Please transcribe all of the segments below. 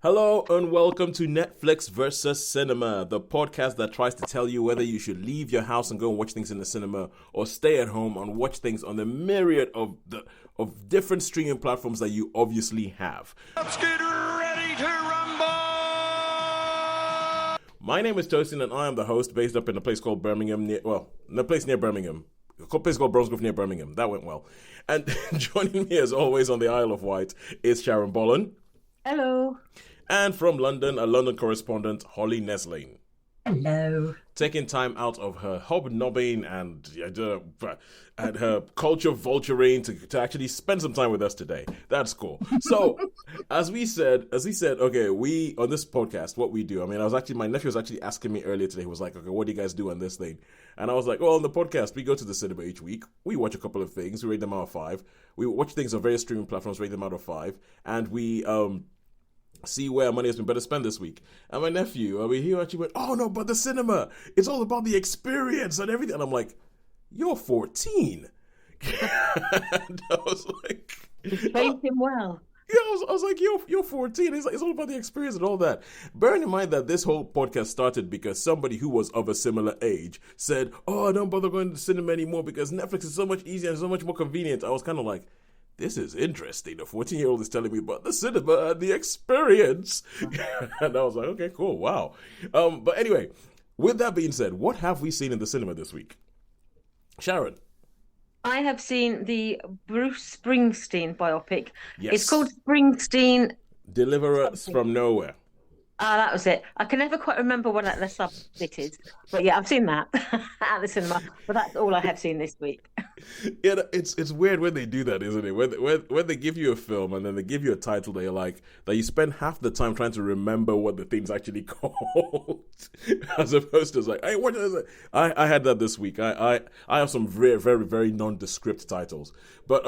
Hello and welcome to Netflix versus Cinema, the podcast that tries to tell you whether you should leave your house and go and watch things in the cinema or stay at home and watch things on the myriad of different streaming platforms that you obviously have. Let's get ready to rumble! My name is Tosin and I am the host based up in a place called Birmingham, in a place near Birmingham. A place called Bromsgrove near Birmingham. That went well. And joining me as always on the Isle of Wight is Sharon Bollen. Hello. And from London, a London correspondent, Holly Nesling. Hello. Taking time out of her hobnobbing and her culture vulturing to actually spend some time with us today. That's cool. So, as we said, okay, we, on this podcast, what we do, my nephew was actually asking me earlier today, he was like, okay, what do you guys do on this thing? And I was like, well, on the podcast, we go to the cinema each week. We watch a couple of things. We rate them out of 5. We watch things on various streaming platforms, rate them out of 5. And we, see where money has been better spent this week. And my nephew, he actually went, oh no, but the cinema, it's all about the experience and everything. And I'm like, you're 14. And I was like, You trained him well. yeah, I was like, you're 14. It's all about the experience and all that. Bearing in mind that this whole podcast started because somebody who was of a similar age said, oh, I don't bother going to the cinema anymore because Netflix is so much easier and so much more convenient. I was kind of like, this is interesting. A 14-year-old is telling me about the cinema and the experience. And I was like, okay, cool. Wow. But anyway, with that being said, what have we seen in the cinema this week? Sharon. I have seen the Bruce Springsteen biopic. Yes. It's called Springsteen. Deliver Us from Nowhere. That was it. I can never quite remember what the subbit is. But yeah, I've seen that at the cinema. But that's all I have seen this week. Yeah, it's weird when they do that, isn't it? When they give you a film and then they give you a title that you're like, that you spend half the time trying to remember what the thing's actually called, as opposed to like, hey, what is it? I had that this week. I have some very, very, very nondescript titles. But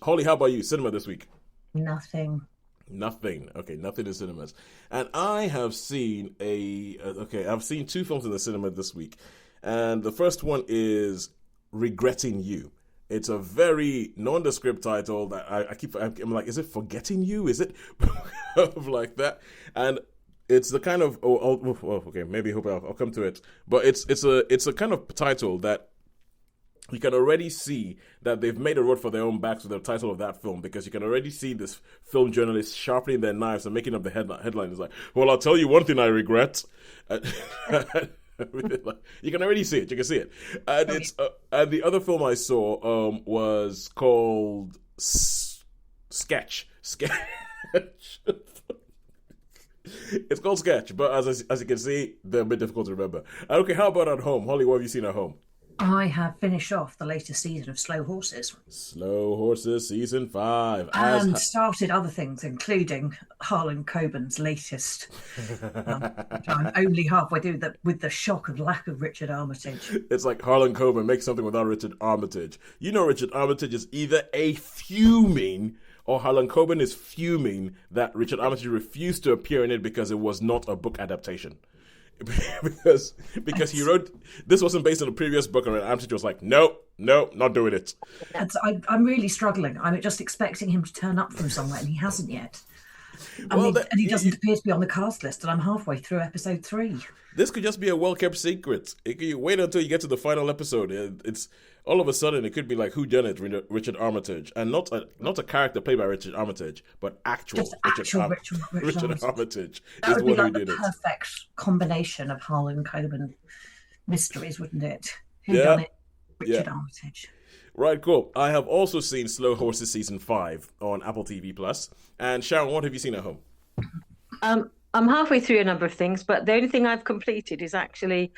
Holly, how about you? Cinema this week? Nothing. Nothing. Okay, nothing in cinemas. And I have seen I've seen 2 films in the cinema this week. And the first one is Regretting You. It's a very nondescript title that I'm like, is it Forgetting You? Is it like that? And it's the kind of okay, maybe hope I'll come to it. But it's a kind of title that you can already see that they've made a road for their own backs with the title of that film, because you can already see this film journalist sharpening their knives and making up the headline. It's like, well, I'll tell you one thing I regret. You can already see it. You can see it. And Okay. it's and the other film I saw was called Sketch. It's called Sketch, but as you can see, they're a bit difficult to remember. Okay, how about at home? Holly, what have you seen at home? I have finished off the latest season of Slow Horses Slow Horses Season 5. and started other things, including Harlan Coben's latest. Which I'm only halfway through with the shock of lack of Richard Armitage. It's like Harlan Coben makes something without Richard Armitage. You know Richard Armitage is either fuming or Harlan Coben is fuming that Richard Armitage refused to appear in it because it was not a book adaptation. because he wrote, this wasn't based on a previous book, and Armitage was like, no, not doing it. I'm really struggling. I'm just expecting him to turn up from somewhere, and he hasn't yet. And he doesn't appear to be on the cast list, and I'm halfway through episode 3. This could just be a well-kept secret. You wait until you get to the final episode. It's all of a sudden it could be like Who Done It, Richard Armitage, and not a character played by Richard Armitage, but actual Richard Armitage That is would be one like who the did it. perfect combination of Harlan Coben mysteries, wouldn't it? Who Yeah. done it? Richard Yeah. Armitage. Right, cool. I have also seen Slow Horses Season 5 on Apple TV Plus. And Sharon, what have you seen at home? I'm halfway through a number of things, but the only thing I've completed is actually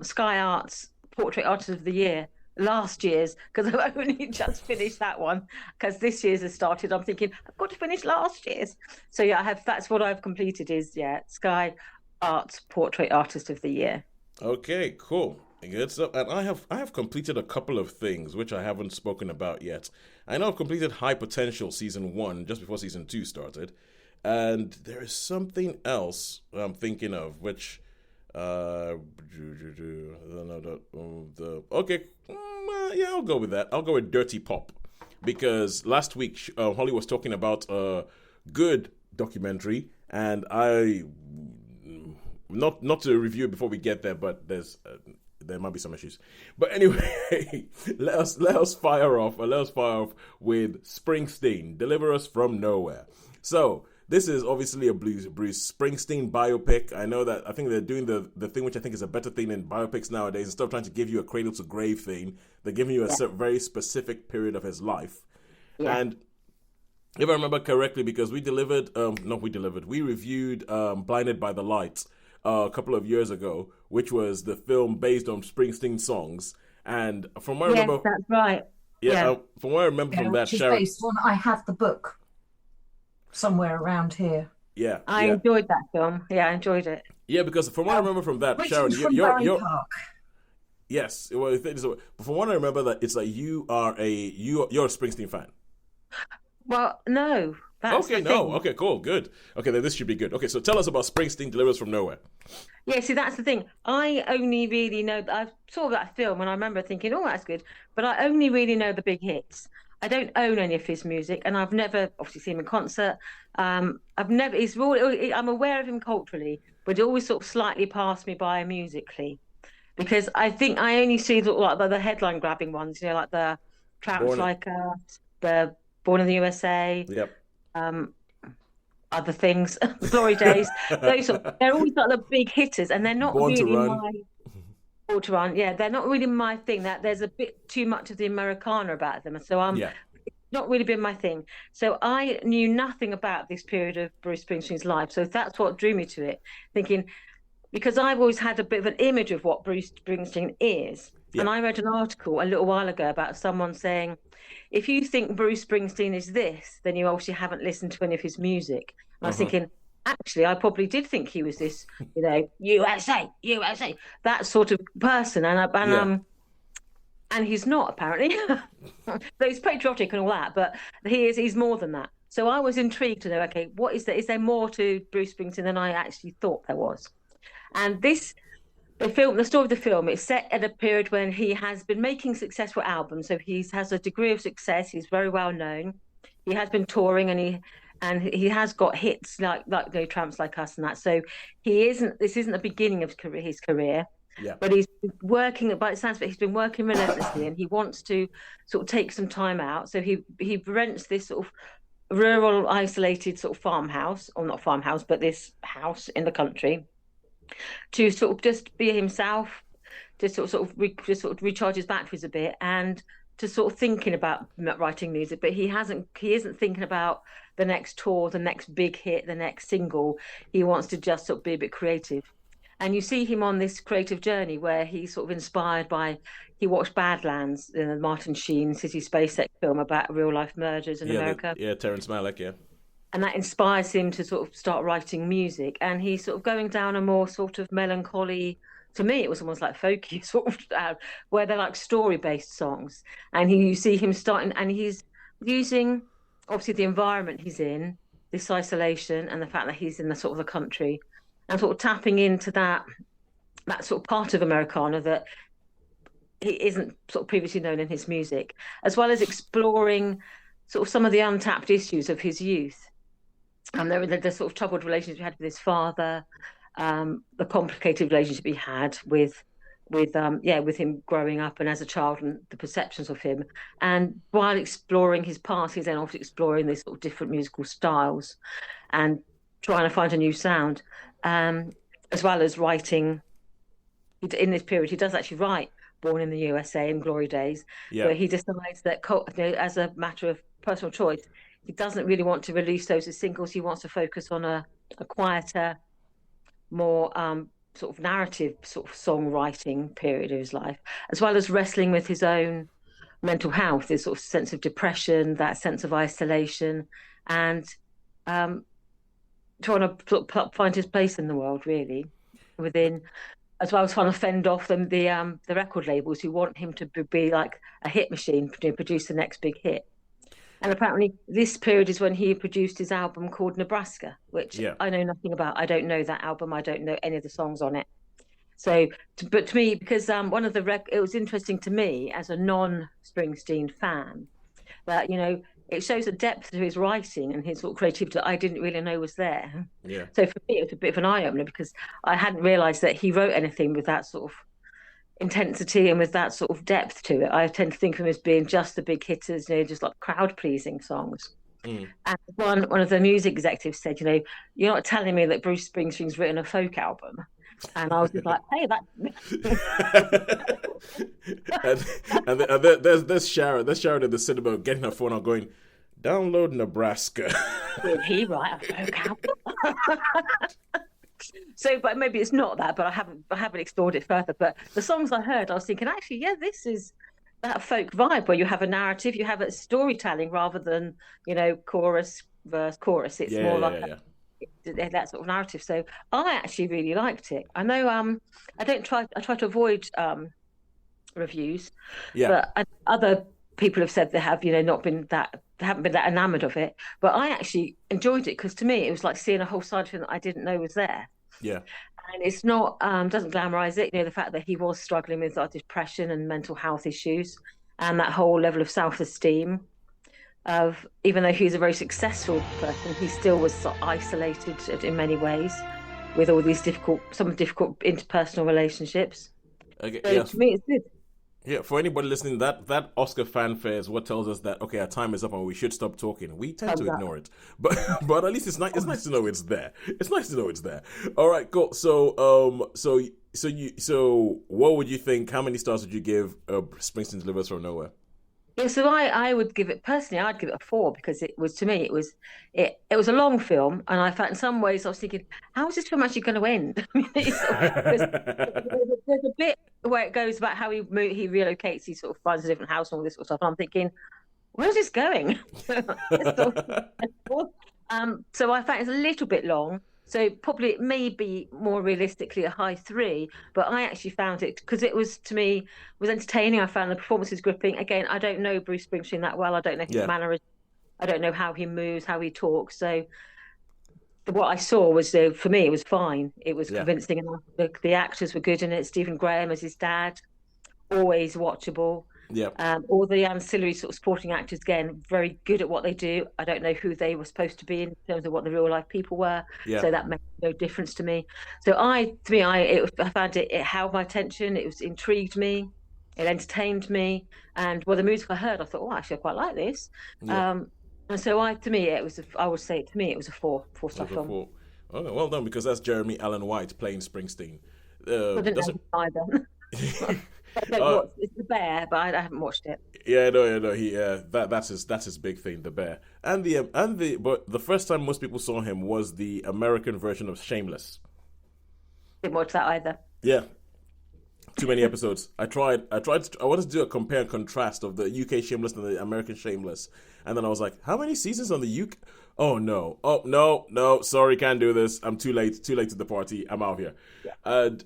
Sky Arts Portrait Artist of the Year, last year's, because I've only just finished that one, because this year's has started. I'm thinking, I've got to finish last year's. So yeah, that's what I've completed is, Sky Arts Portrait Artist of the Year. Okay, cool. Good stuff. And I have completed a couple of things which I haven't spoken about yet. I know I've completed High Potential Season 1 just before Season 2 started. And there is something else I'm thinking of, which okay, I'll go with that. I'll go with Dirty Pop, because last week Holly was talking about a good documentary, and I not to review it before we get there, but there might be some issues. But anyway, let us fire off with Springsteen, Deliver Us from Nowhere. So this is obviously a Bruce Springsteen biopic. I think they're doing the thing which I think is a better thing in biopics nowadays. Instead of trying to give you a cradle to grave thing, they're giving you a very specific period of his life. Yeah. And if I remember correctly, because we reviewed Blinded by the Light a couple of years ago, which was the film based on Springsteen songs. And from what I remember, that's right. Yeah, from what I remember from that, Sharon, based on, I have the book somewhere around here. Yeah, I enjoyed that film. Yeah, I enjoyed it. Yeah, because from what I remember from that, Sharon, you're yes. Well, from what I remember, that it's like you're a Springsteen fan. Well, no. Okay, cool, good. Okay, then this should be good. Okay, so tell us about Springsteen, Deliver Us from Nowhere. Yeah, see, that's the thing. I only really know, I saw that film and I remember thinking, oh, that's good. But I only really know the big hits. I don't own any of his music, and I've never obviously seen him in concert. I'm aware of him culturally, but it always sort of slightly passed me by musically. Because I think I only see the headline grabbing ones, like the Tramps Like Us, the Born in the USA. Yep. Other things, Glory Days. They're always like the big hitters, and they're not Born really to my. Born to Run, yeah, they're not really my thing. That there's a bit too much of the Americana about them, so it's not really been my thing. So I knew nothing about this period of Bruce Springsteen's life. So that's what drew me to it, thinking because I've always had a bit of an image of what Bruce Springsteen is. Yeah. And I read an article a little while ago about someone saying, if you think Bruce Springsteen is this, then you obviously haven't listened to any of his music. And I was thinking, actually, I probably did think he was this, USA, that sort of person. And he's not, apparently. So he's patriotic and all that, but he's more than that. So I was intrigued to know, okay, what is there? Is there more to Bruce Springsteen than I actually thought there was? And the story of the film, it's set at a period when he has been making successful albums. So he has a degree of success. He's very well known. He has been touring, and he has got hits like Tramps Like Us and that. So this isn't the beginning of his career. Yeah. But he's working, by it sounds like he's been working relentlessly, and he wants to sort of take some time out. So he rents this sort of rural, isolated sort of farmhouse, or not farmhouse, but this house in the country, to sort of just be himself, to sort of recharge his batteries a bit, and to sort of thinking about writing music. But he isn't thinking about the next tour, the next big hit, the next single. He wants to just sort of be a bit creative. And you see him on this creative journey where he's sort of inspired by, he watched Badlands, the Martin Sheen, City SpaceX film about real life murders in America. Terrence Malick, yeah. And that inspires him to sort of start writing music. And he's sort of going down a more sort of melancholy, to me, it was almost like folky sort of, where they're like story-based songs. And you see him starting, and he's using, obviously, the environment he's in, this isolation, and the fact that he's in the sort of the country, and sort of tapping into that sort of part of Americana that he isn't sort of previously known in his music, as well as exploring sort of some of the untapped issues of his youth. And the sort of troubled relationship he had with his father, the complicated relationship he had with him growing up and as a child, and the perceptions of him. And while exploring his past, he's then also exploring these sort of different musical styles and trying to find a new sound, as well as writing. In this period, he does actually write Born in the USA and Glory Days, where he decides that, as a matter of personal choice, he doesn't really want to release those as singles. He wants to focus on a quieter, more sort of narrative sort of songwriting period of his life, as well as wrestling with his own mental health, his sort of sense of depression, that sense of isolation, and trying to sort of find his place in the world, really, within, as well as trying to fend off the record labels who want him to be like a hit machine, to produce the next big hit. And apparently this period is when he produced his album called Nebraska, which I know nothing about. I don't know that album. I don't know any of the songs on it. So, but to me, because one of it was interesting to me as a non-Springsteen fan, that, it shows a depth to his writing and his sort of creativity that I didn't really know was there. Yeah. So for me, it was a bit of an eye opener because I hadn't realised that he wrote anything with that sort of intensity and with that sort of depth to it. I tend to think of him as being just the big hitters, just like crowd pleasing songs. And one of the music executives said, you're not telling me that Bruce Springsteen's written a folk album. And I was just like, hey, and there's Sharon. There's Sharon in the cinema getting her phone out going, download Nebraska. Did he write a folk album? So, but maybe it's not that, but I haven't explored it further. But the songs I heard, I was thinking, actually, yeah, this is that folk vibe where you have a narrative, you have a storytelling rather than, chorus, verse, chorus. It's more like that sort of narrative. So I actually really liked it. I know I try to avoid reviews, but other people have said they have, they haven't been that enamored of it. But I actually enjoyed it because to me it was like seeing a whole side of him that I didn't know was there. Yeah. And it's not doesn't glamorize it, the fact that he was struggling with depression and mental health issues and that whole level of self-esteem of, even though he was a very successful person, he still was sort of isolated in many ways with all these difficult interpersonal relationships. Okay, so to me it's good. Yeah, for anybody listening, that Oscar fanfare is what tells us that, okay, our time is up and we should stop talking. We tend to ignore it. But at least it's nice to know it's there. It's nice to know it's there. All right, cool. So what would you think, how many stars would you give Springsteen Delivers from Nowhere? Yeah, so I would give it, personally, I'd give it a 4 because it was a long film, and I felt in some ways I was thinking, how is this film actually going to end? There's a bit where it goes about how he relocates, he sort of finds a different house and all this sort of stuff, and I'm thinking, where's this going? So I found it's a little bit long. So probably it may be more realistically a high 3, but I actually found it, because it was, to me, was entertaining. I found the performances gripping. Again, I don't know Bruce Springsteen that well. I don't know his mannerisms. I don't know how he moves, how he talks. So what I saw was, for me, it was fine. It was convincing enough. The actors were good in it. Stephen Graham as his dad, always watchable. Yeah. All the ancillary sort of supporting actors, again, very good at what they do. I don't know who they were supposed to be in terms of what the real life people were. Yeah. So that made no difference to me. So I found it held my attention. It was intrigued me. It entertained me. And the music I heard, I thought, oh, actually, I quite like this. Yeah. And so I would say it was a 4-star film. 4. Okay, well done, because that's Jeremy Allen White playing Springsteen. I didn't know either. It's The Bear, but I haven't watched it. Yeah, no. That's his big thing, The Bear, but the first time most people saw him was the American version of Shameless. Didn't watch that either. Yeah, too many episodes. I wanted to do a compare and contrast of the UK Shameless and the American Shameless, and then I was like, how many seasons on the UK? Oh no, sorry, can't do this. I'm too late to the party. I'm out here. Yeah. And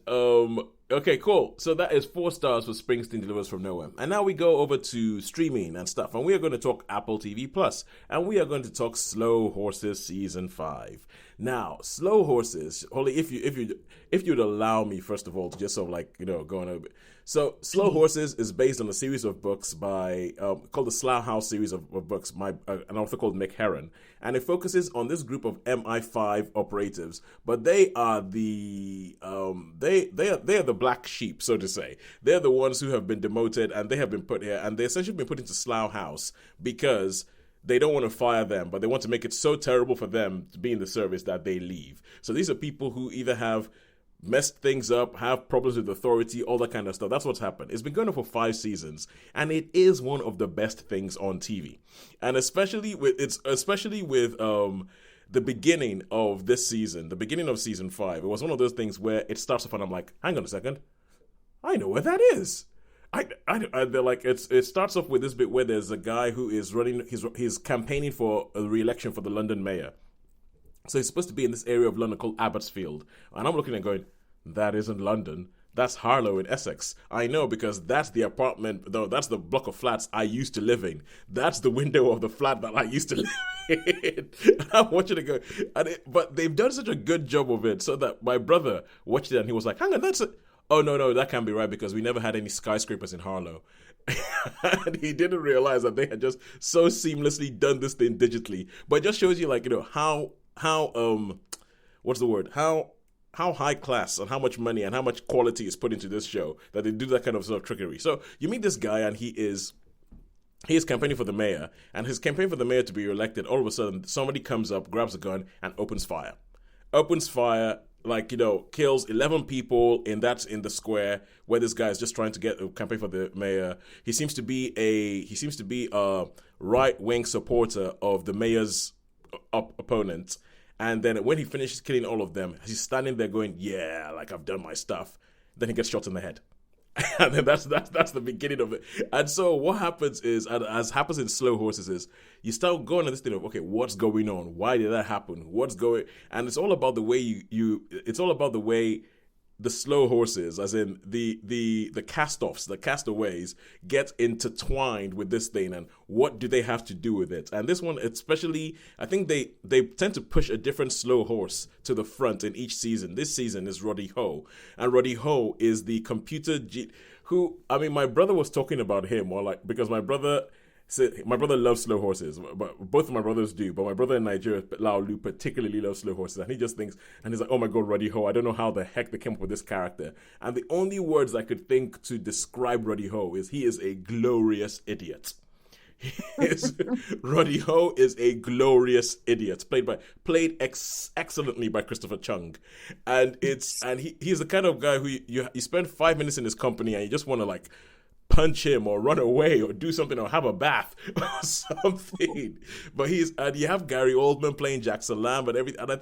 okay, cool. So that is 4 stars for Springsteen Delivers from Nowhere. And now we go over to streaming and stuff. And we are going to talk Apple TV Plus. And we are going to talk Slow Horses Season 5. Now, Slow Horses, Holly, if you'd allow me, first of all, to just sort of go on a bit. So Slow Horses is based on a series of books by called the Slough House series of books by an author called Mick Herron, and it focuses on this group of MI5 operatives. But they are they are the black sheep, so to say. They're the ones who have been demoted, and they have been put here, and they essentially been put into Slough House because they don't want to fire them, but they want to make it so terrible for them to be in the service that they leave. So these are people who either have messed things up, have problems with authority, all that kind of stuff. That's what's happened. It's been going on for 5 seasons, and it is one of the best things on TV. And especially with the beginning of this season, the beginning of season 5, it was one of those things where it starts off and I'm like, hang on a second, I know where that is. They're like, it starts off with this bit where there's a guy who is running, he's campaigning for a re-election for the London mayor. So he's supposed to be in this area of London called Abbotsfield. And I'm looking and going, that isn't London. That's Harlow in Essex. I know, because that's the apartment, though, that's the block of flats I used to live in. That's the window of the flat that I used to live in. I want you to go. But they've done such a good job of it so that my brother watched it and he was like, hang on, oh, no, that can't be right because we never had any skyscrapers in Harlow. And he didn't realize that they had just so seamlessly done this thing digitally. But it just shows you, like, how what's the word? How high class and how much money and how much quality is put into this show that they do that kind of sort of trickery. So you meet this guy and he is campaigning for the mayor, and his campaign for the mayor to be elected, all of a sudden somebody comes up, grabs a gun, and opens fire. Like, kills 11 people in the square where this guy is just trying to get a campaign for the mayor. He seems to be a right-wing supporter of the mayor's opponent. And then when he finishes killing all of them, he's standing there going, yeah, like, I've done my stuff. Then he gets shot in the head. And then that's the beginning of it. And so what happens is, as happens in Slow Horses, is you start going on this thing of, okay, what's going on? Why did that happen? And it's all about the way it's all about the way the slow horses, as in the cast-offs, the castaways, get intertwined with this thing, and what do they have to do with it? And this one especially, I think they tend to push a different slow horse to the front in each season. This season is Roddy Ho, and Roddy Ho is the who, I mean, my brother was talking about him, or like, because my brother loves slow horses, but both of my brothers do. But my brother in Nigeria, Laolu, particularly loves slow horses, and he just thinks, and he's like, "Oh my God, Roddy Ho! I don't know how the heck they came up with this character." And the only words I could think to describe Roddy Ho is he is a glorious idiot. Roddy Ho is a glorious idiot, played excellently by Christopher Chung, and he's the kind of guy who you spend 5 minutes in his company and you just want to, like, punch him or run away or do something or have a bath or something. But you have Gary Oldman playing Jack Salam and everything. And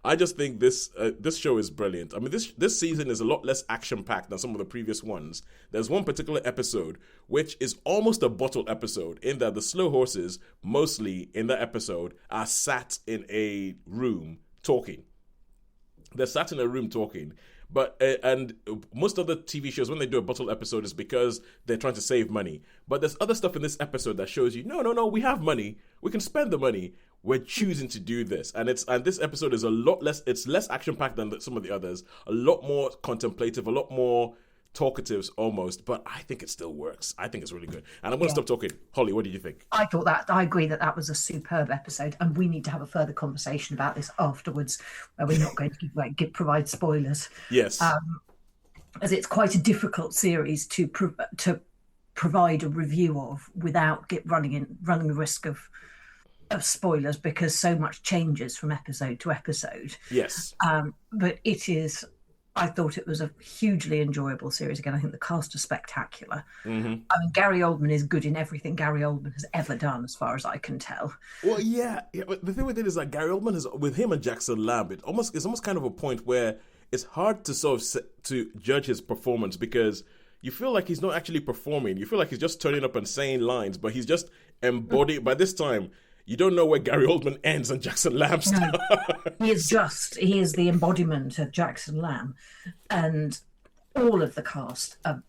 I just think this show is brilliant. I mean, this season is a lot less action packed than some of the previous ones. There's one particular episode which is almost a bottle episode, in that the slow horses, mostly in that episode, are sat in a room talking. They're sat in a room talking. But and most other TV shows, when they do a bottle episode, is because they're trying to save money. But there's other stuff in this episode that shows you, no, we have money. We can spend the money. We're choosing to do this. And this episode is a lot less, it's less action-packed than some of the others. A lot more contemplative, a lot more talkatives almost, but I think it still works. I think it's really good. And I'm going to stop talking. Holly, what did you think? I agree that was a superb episode, and we need to have a further conversation about this afterwards, where we're not going to provide spoilers. Yes. As it's quite a difficult series to provide a review of without running the risk of spoilers, because so much changes from episode to episode. Yes. But I thought it was a hugely enjoyable series. Again, I think the cast is spectacular. Mm-hmm. I mean, Gary Oldman is good in everything Gary Oldman has ever done, as far as I can tell. Well, yeah. But the thing with it is that Gary Oldman is, with him and Jackson Lamb, it's almost kind of a point where it's hard to to judge his performance, because you feel like he's not actually performing. You feel like he's just turning up and saying lines, but he's just embodying. By this time, you don't know where Gary Oldman ends and Jackson Lamb starts. No, he is the embodiment of Jackson Lamb. And all of the cast are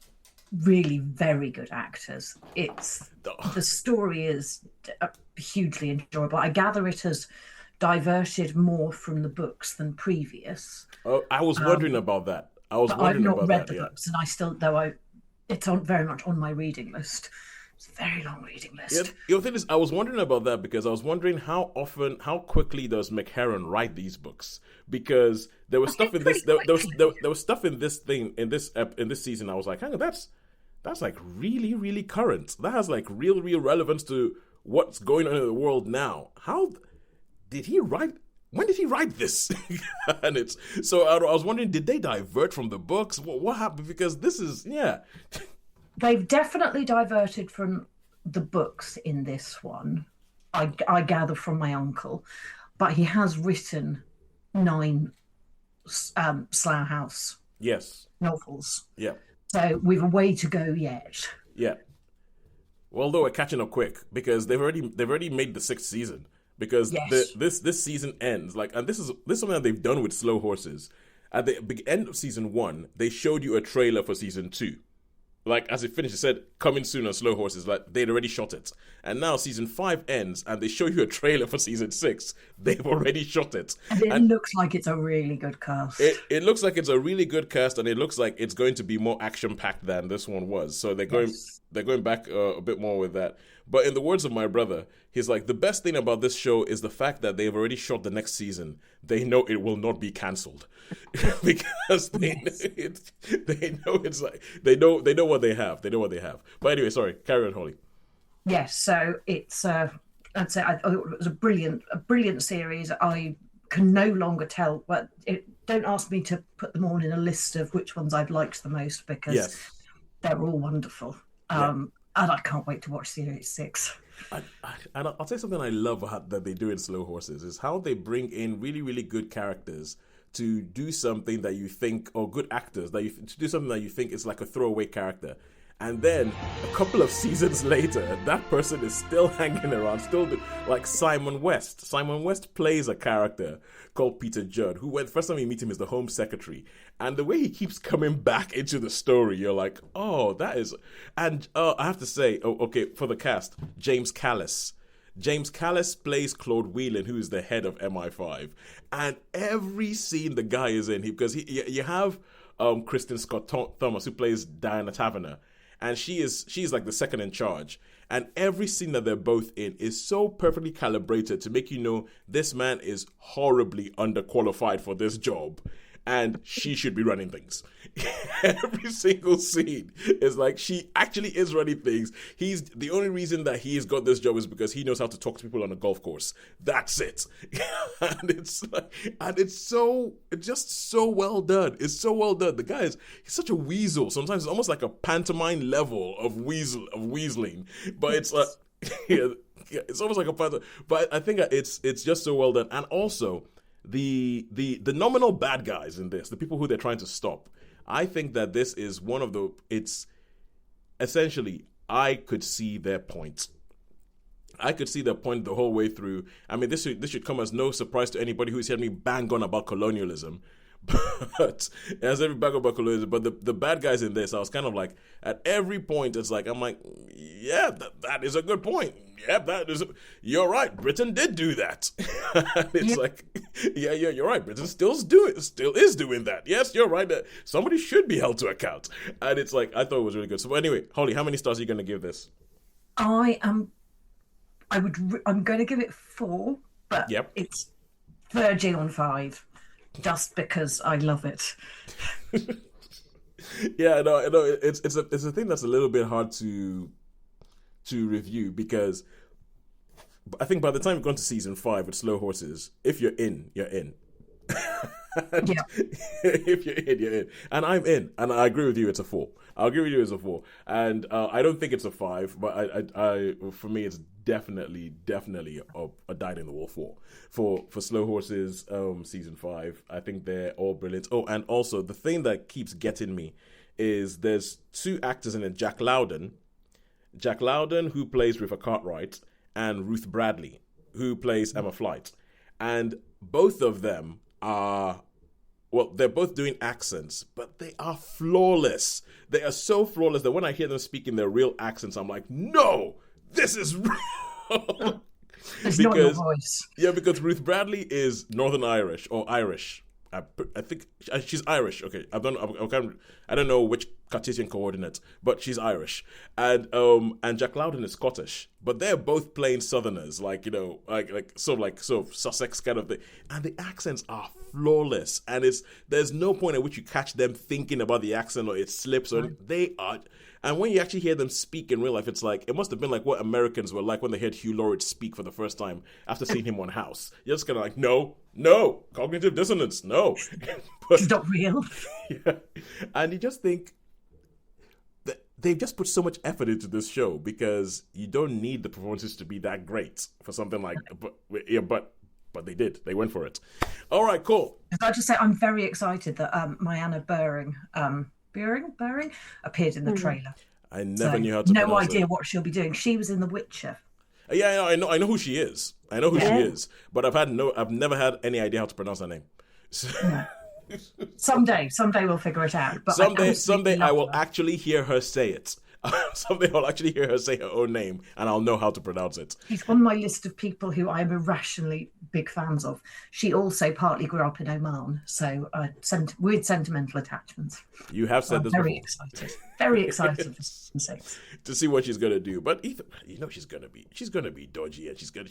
really very good actors. The story is hugely enjoyable. I gather it has diverted more from the books than previous. Oh, I was wondering about that. I've not read the books, and it's very much on my reading list. It's a very long reading list. Yeah, the thing is, I was wondering about that, because I was wondering how quickly does McHerron write these books? Because there was stuff in this, there was stuff in this thing in this season. I was like, hang on, that's like really, really current. That has like real relevance to what's going on in the world now. How did he write? When did he write this? And I was wondering, did they divert from the books? What happened? Because this is They've definitely diverted from the books in this one, I gather from my uncle. But he has written 9 Slough House novels. Yeah. So we've a way to go yet. Yeah. Well, though we're catching up quick, because they've already made the 6th season. Because this season ends, and this is something that they've done with Slow Horses. At the end of season 1, they showed you a trailer for season 2. like as it finished, it said coming soon on Slow Horses. Like they'd already shot it, and now season 5 ends, and they show you a trailer for season 6. They've already shot it, and it looks like it's a really good cast. It looks like it's a really good cast, and it looks like it's going to be more action packed than this one was. So they're going back a bit more with that. But in the words of my brother, he's like, the best thing about this show is the fact that they've already shot the next season. They know it will not be cancelled because they know it's like they know what they have. They know what they have. But anyway, sorry, carry on, Holly. Yes, so it's I'd say it was a brilliant series. I can no longer tell, but don't ask me to put them all in a list of which ones I've liked the most because they're all wonderful. And I can't wait to watch series 6. And I'll tell you something I love that they do in Slow Horses is how they bring in really, really good characters to do something that you think, or good actors, to do something that you think is like a throwaway character. And then a couple of seasons later, that person is still hanging around, like Simon West. Simon West plays a character called Peter Judd, who, the first time you meet him, is the Home Secretary. And the way he keeps coming back into the story, you're like, oh, that is... And I have to say, for the cast, James Callis. James Callis plays Claude Whelan, who is the head of MI5. And every scene the guy is in, because you have Kristen Scott Thomas, who plays Diana Taverner. And she's like the second in charge. And every scene that they're both in is so perfectly calibrated to make you know this man is horribly underqualified for this job. And she should be running things. Every single scene is like she actually is running things. He's the only reason that he's got this job is because he knows how to talk to people on a golf course. That's it. It's just so well done. It's so well done. The guy he's such a weasel. Sometimes it's almost like a pantomime level of weaseling. But it's like it's almost like a pantomime. But I think it's just so well done. And also the nominal bad guys in this, the people who they're trying to stop, I think that this is one of it's essentially, I could see their point. I could see their point the whole way through. I mean, this should come as no surprise to anybody who's heard me bang on about colonialism. But as every bang about colonialism, but the bad guys in this, I was kind of like, at every point, I'm like, yeah, that is a good point. Yeah, you're right. Britain did do that. It's like, yeah, you're right. Britain still is doing that. Yes, you're right. Somebody should be held to account. And it's like, I thought it was really good. So anyway, Holly, how many stars are you going to give this? I'm going to give it 4, but it's verging on 5. Just because I love it. Yeah, no, it's a thing that's a little bit hard to review because I think by the time you've gone to season 5 with Slow Horses, if you're in, you're in. If you're in, you're in. And I'm in. And I agree with you, it's a 4. I'll agree with you, it's a 4. And I don't think it's a 5, but I for me, it's definitely a dyed in the wall 4 for Slow Horses season 5. I think they're all brilliant. Oh, and also the thing that keeps getting me is there's 2 actors in it, Jack Loudon, who plays River Cartwright, and Ruth Bradley, who plays Emma Flight. And both of them they're both doing accents, but they are flawless. They are so flawless that when I hear them speaking their real accents, I'm like, no, this is wrong. It's not your voice. Yeah, because Ruth Bradley is Northern Irish or Irish. I think she's Irish. Okay, I don't know which Cartesian coordinate, but she's Irish. And Jack Loudon is Scottish. But they're both plain Southerners, like sort of Sussex kind of thing. And the accents are flawless. And there's no point at which you catch them thinking about the accent or it slips or they are. And when you actually hear them speak in real life, it's like, it must have been like what Americans were like when they heard Hugh Laurie speak for the first time after seeing him on House. You're just kind of like, no, cognitive dissonance, no. But, it's not real. Yeah. And you just think that they've just put so much effort into this show because you don't need the performances to be that great for something like, but they did. They went for it. All right, cool. I'll just say I'm very excited that Mariana Bering appeared in the trailer. I never knew how to pronounce No idea it. what she'll be doing. She was in The Witcher. Yeah, I know who she is. I know who she is, but I've never had any idea how to pronounce her name. So, Someday we'll figure it out. But Someday I will actually hear her say it. Someday I'll actually hear her say her own name, and I'll know how to pronounce it. She's on my list of people who I'm irrationally big fans of. She also partly grew up in Oman, so weird sentimental attachments. You have said this before. Very excited for season 6 to see what she's gonna do. But she's gonna be dodgy, and she's gonna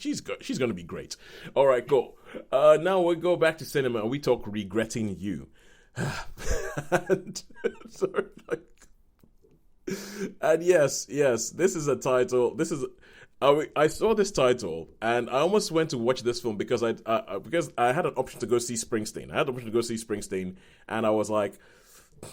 be great. All right, cool. Now we'll go back to cinema and we talk Regretting You. Sorry, and yes, this is a title. I saw this title and I almost went to watch this film because I had an option to go see Springsteen. And I was like,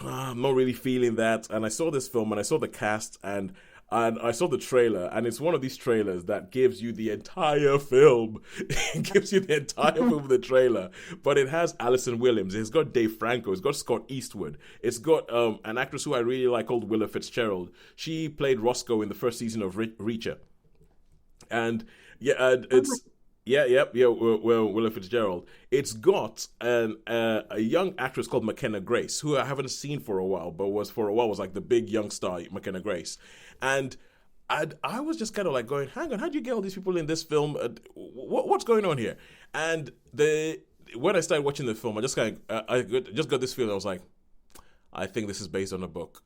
I'm not really feeling that. And I saw this film and I saw the cast and I saw the trailer, and it's one of these trailers that gives you the entire film. It gives you the entire film of the trailer. But it has Alison Williams. It's got Dave Franco. It's got Scott Eastwood. It's got an actress who I really like called Willa Fitzgerald. She played Roscoe in the first season of Reacher. And Willa Fitzgerald. It's got a young actress called McKenna Grace, who I haven't seen for a while, but was like the big young star, McKenna Grace. And I was just kind of like going, hang on, how do you get all these people in this film? What's going on here? And when I started watching the film, I just got this feeling. I was like, I think this is based on a book.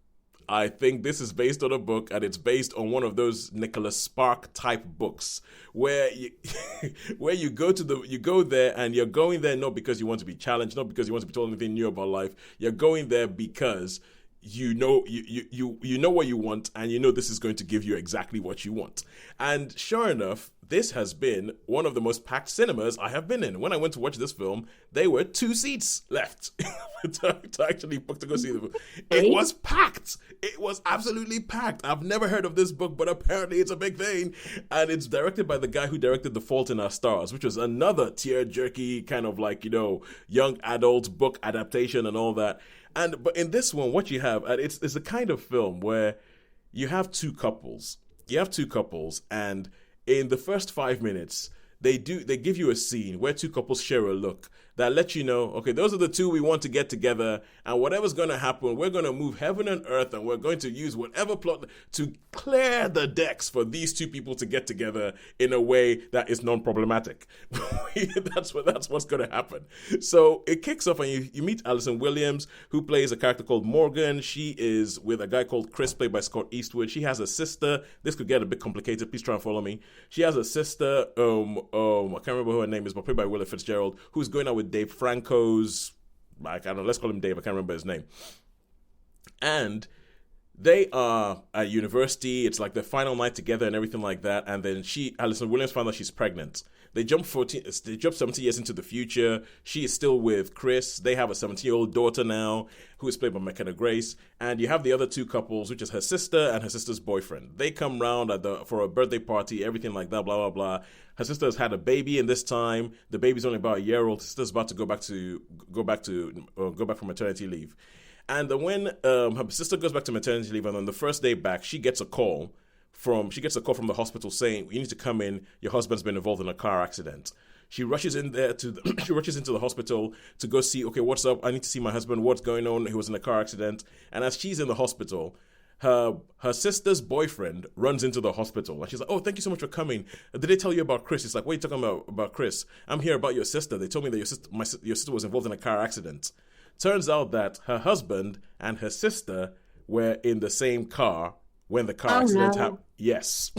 I think this is based on a book, and it's based on one of those Nicholas Spark type books where you go there and you're going there not because you want to be challenged, not because you want to be told anything new about life. You're going there because you know what you want, and you know this is going to give you exactly what you want. And sure enough, this has been one of the most packed cinemas I have been in. When I went to watch this film, there were 2 seats left to actually book to go see the film. It was packed. It was absolutely packed. I've never heard of this book, but apparently it's a big thing. And it's directed by the guy who directed The Fault in Our Stars, which was another tear-jerky kind of like, young adult book adaptation and all that. But in this one, what you have, and it's the kind of film where you have two couples. And in the first 5 minutes, they give you a scene where two couples share a look that lets you know, okay, those are the two we want to get together, and whatever's going to happen, we're going to move heaven and earth, and we're going to use whatever plot to clear the decks for these two people to get together in a way that is non-problematic. That's what's going to happen. So it kicks off, and you meet Alison Williams, who plays a character called Morgan. She is with a guy called Chris, played by Scott Eastwood. She has a sister. This could get a bit complicated. Please try and follow me. She has a sister, I can't remember who her name is, but played by Willa Fitzgerald, who's going out with Dave Franco's, I don't know, let's call him Dave, I can't remember his name. And they are at university, it's like their final night together and everything like that, and then Alison Williams found out she's pregnant. They jump 17 years into the future. She is still with Chris. They have a 17-year-old daughter now, who is played by McKenna Grace. And you have the other two couples, which is her sister and her sister's boyfriend. They come round for a birthday party, everything like that, blah, blah, blah. Her sister has had a baby in this time. The baby's only about a year old. Her sister's about to go back from maternity leave. And then when her sister goes back to maternity leave, and on the first day back, she gets a call from the hospital saying, you need to come in, your husband's been involved in a car accident. She rushes in there she rushes into the hospital to go see, okay, what's up? I need to see my husband. What's going on? He was in a car accident. And as she's in the hospital, her sister's boyfriend runs into the hospital. And she's like, oh, thank you so much for coming. Did they tell you about Chris? He's like, what are you talking about Chris? I'm here about your sister. They told me that your sister was involved in a car accident. Turns out that her husband and her sister were in the same car when the car accident happened. Yes.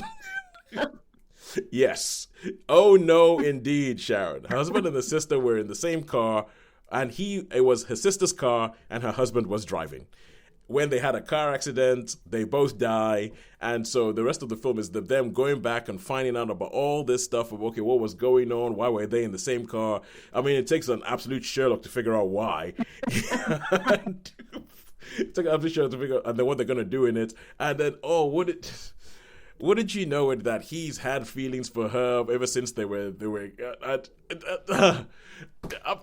Yes. Oh, no, indeed, Sharon. Her husband and the sister were in the same car, and it was her sister's car, and her husband was driving. When they had a car accident, they both die, and so the rest of the film is them going back and finding out about all this stuff of, okay, what was going on? Why were they in the same car? I mean, it takes an absolute Sherlock to figure out why. It's like absolute Sherlock to figure out, and then what they're going to do in it. And then, what did you know that he's had feelings for her ever since they were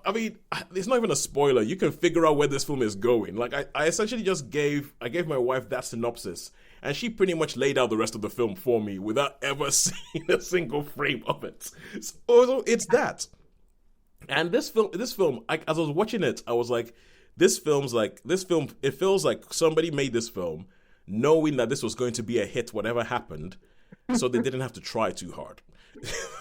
I mean, it's not even a spoiler. You can figure out where this film is going. Like, I essentially just gave my wife that synopsis, and she pretty much laid out the rest of the film for me without ever seeing a single frame of it. So it's that. And this film, as I was watching it, I was like, this film. It feels like somebody made this film knowing that this was going to be a hit, whatever happened, so they didn't have to try too hard.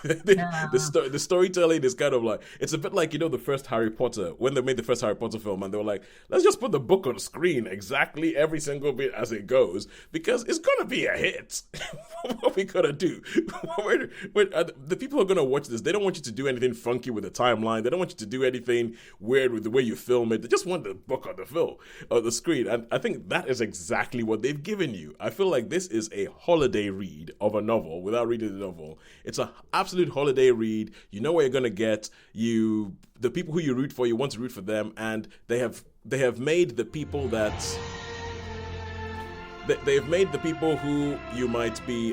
The storytelling is kind of like, it's a bit like, the first Harry Potter, when they made the first Harry Potter film, and they were like, let's just put the book on screen exactly every single bit as it goes, because it's gonna be a hit. What we gonna do? The people who are gonna watch this, they don't want you to do anything funky with the timeline. They don't want you to do anything weird with the way you film it. They just want the book on the screen. And I think that is exactly what they've given you. I feel like this is a holiday read of a novel without reading the novel. It's an absolute holiday read. You know what you're gonna get. The people who you root for, you want to root for them, and they have made the people that they've made the people who you might be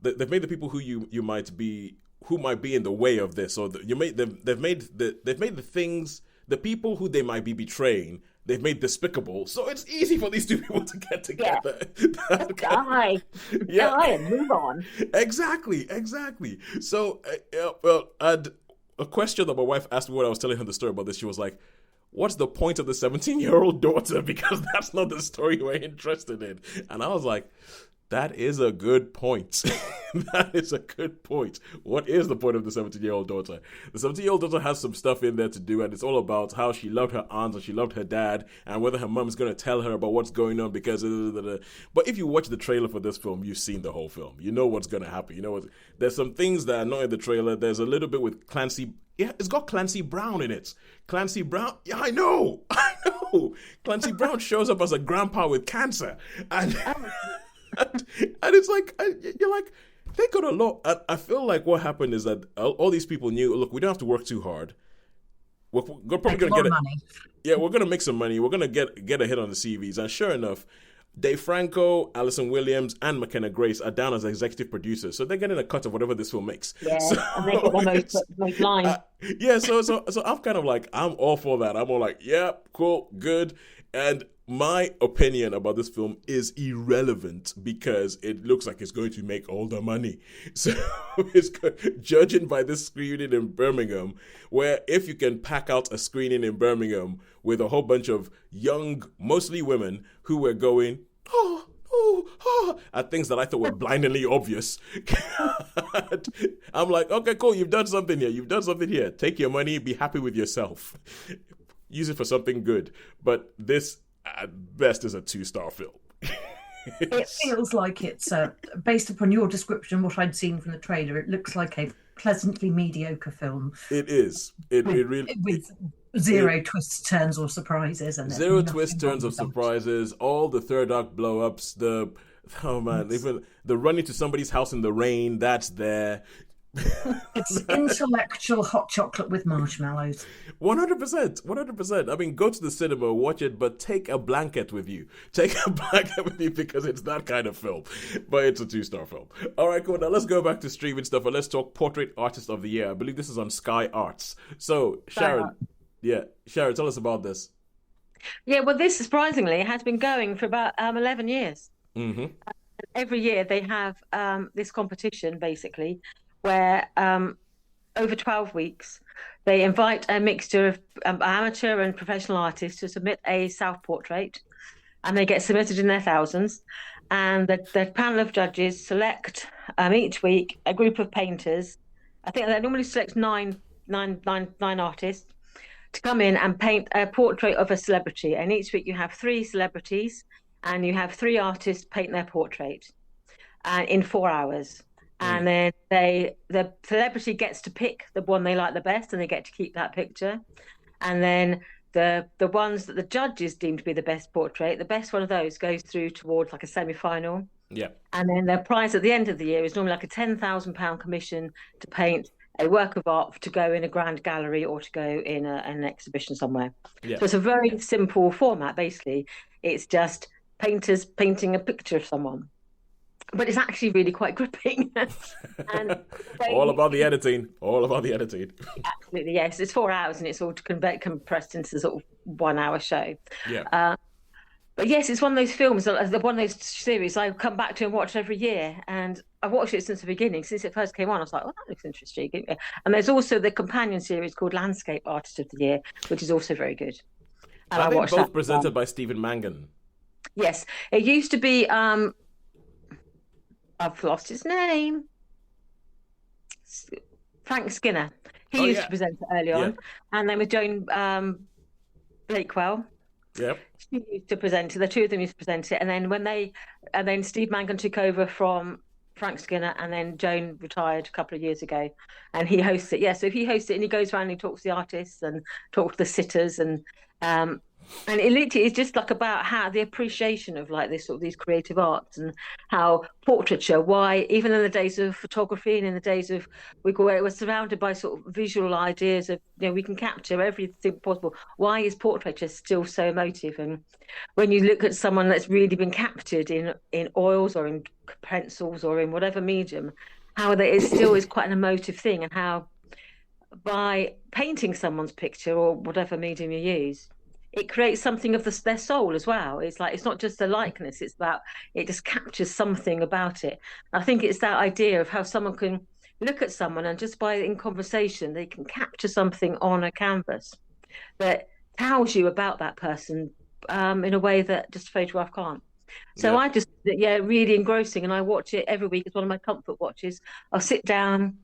they've made the people who you might be, who might be in the way of this. So they've made the things, the people who they might be betraying, they've made despicable. So it's easy for these two people to get together. Die. Die and move on. Exactly. So, a question that my wife asked me when I was telling her the story about this, she was like, what's the point of the 17-year-old daughter? Because that's not the story we're interested in. And I was like, that is a good point. That is a good point. What is the point of the 17-year-old daughter? The 17-year-old daughter has some stuff in there to do, and it's all about how she loved her aunt and she loved her dad, and whether her mom is going to tell her about what's going on because... But if you watch the trailer for this film, you've seen the whole film. You know what's going to happen. There's some things that are not in the trailer. There's a little bit with Clancy... Yeah, it's got Clancy Brown in it. Clancy Brown... Yeah, I know. Clancy Brown shows up as a grandpa with cancer. And... and it's like, you're like, they got a lot. I feel like what happened is that all these people knew, look, we don't have to work too hard. We're probably going to get money. Yeah, we're going to make some money. We're going to get a hit on the CVs. And sure enough, Dave Franco, Alison Williams, and McKenna Grace are down as executive producers. So they're getting a cut of whatever this film makes. Yeah, so, and they got the most line. Yeah, so I'm kind of like, I'm all for that. I'm all like, yeah, cool, good. And my opinion about this film is irrelevant because it looks like it's going to make all the money. So it's judging by this screening in Birmingham, where if you can pack out a screening in Birmingham with a whole bunch of young, mostly women, who were going, at things that I thought were blindingly obvious. I'm like, okay, cool, you've done something here. Take your money, be happy with yourself. Use it for something good. But this, at best, is a 2-star film. It feels like it's, based upon your description, what I'd seen from the trailer, it looks like a pleasantly mediocre film. It is. It really... With zero twists, turns, or surprises. And zero twists, turns, or surprises. All the third act blow-ups. Even the running to somebody's house in the rain, that's there. It's intellectual hot chocolate with marshmallows. 100%. I mean, go to the cinema, watch it, but take a blanket with you. Take a blanket with you because it's that kind of film. But it's a 2-star film. All right, cool. Now let's go back to streaming stuff and let's talk Portrait Artist of the Year. I believe this is on Sky Arts. So, Sharon, tell us about this. Yeah, well, this surprisingly has been going for about 11 years. Mm-hmm. Every year they have this competition, basically, where over 12 weeks, they invite a mixture of amateur and professional artists to submit a self-portrait, and they get submitted in their thousands. And the panel of judges select each week a group of painters. I think they normally select nine artists to come in and paint a portrait of a celebrity. And each week you have 3 celebrities, and you have 3 artists paint their portrait in 4 hours. And then the celebrity gets to pick the one they like the best, and they get to keep that picture. And then the ones that the judges deem to be the best portrait, the best one of those goes through towards like a semi-final. Yeah. And then the prize at the end of the year is normally like a £10,000 commission to paint a work of art to go in a grand gallery or to go in an exhibition somewhere. Yeah. So it's a very simple format, basically. It's just painters painting a picture of someone. But it's actually really quite gripping. And all about the editing. Absolutely, yes. It's 4 hours and it's all compressed into sort of 1 hour show. Yeah. But yes, it's one of those films, one of those series I come back to and watch every year. And I've watched it since the beginning, since it first came on. I was like, "Oh, that looks interesting." And there's also the companion series called Landscape Artist of the Year, which is also very good. And Are I they watched that. both presented by Stephen Mangan? Yes, it used to be. I've lost his name. Frank Skinner. He Oh used yeah, to present it early yeah, on, and then with Joan Blakewell. yep. She used to present it. The two of them used to present it, and then and then Steve Mangan took over from Frank Skinner, and then Joan retired a couple of years ago, and he hosts it. Yeah, so if he hosts it and he goes around and he talks to the artists and talks to the sitters, um, and it literally is just like about how the appreciation of like this sort of these creative arts and how portraiture, why even in the days of photography and in the days of where it was surrounded by sort of visual ideas of we can capture everything possible. Why is portraiture still so emotive? And when you look at someone that's really been captured in oils or in pencils or in whatever medium, how that it still is quite an emotive thing, and how by painting someone's picture or whatever medium you use, it creates something of their soul as well. It's like it's not just a likeness; it's about it just captures something about it. I think it's that idea of how someone can look at someone and just by in conversation they can capture something on a canvas that tells you about that person in a way that just a photograph can't. So Yeah. I just, yeah, really engrossing, and I watch it every week. It's one of my comfort watches. I'll sit down,